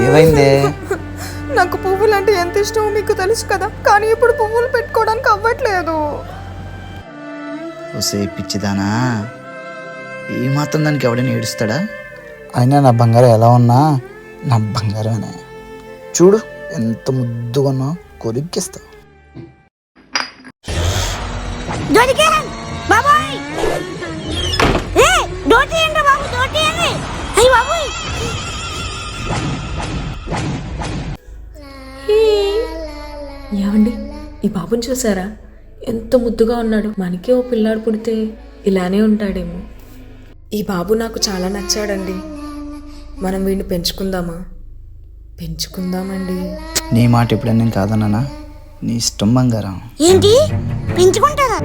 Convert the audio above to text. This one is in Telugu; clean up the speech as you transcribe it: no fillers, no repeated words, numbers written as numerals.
ఏమైంది? నాకు పువ్వులు అంటే ఎంత ఇష్టమో మీకు తెలుసు కదా, కానీ ఇప్పుడు పువ్వులు పెట్టుకోవడానికి అవ్వట్లేదు. ఓసే పిచ్చిదానా, ఈ మాత్రం దానికి ఎవడైనా ఏడుస్తాడా? అయినా నా బంగారం ఎలా ఉన్నా నా బంగారమేనే. చూడు ఎంత ముద్దుగా ఉన్నా, కొరికిస్తా. ఏమండి, ఈ బాబుని చూసారా? ఎంత ముద్దుగా ఉన్నాడు. మనకే ఓ పిల్లాడు పుడితే ఇలానే ఉంటాడేమో. ఈ బాబు నాకు చాలా నచ్చాడండి. మనం వీడిని పెంచుకుందామా? పెంచుకుందామండి. నీ మాట ఎప్పుడైనా నేను కాదన్నానా? నీ ఇష్టం బంగారం. ఏంటి పెంచుకుంటారా?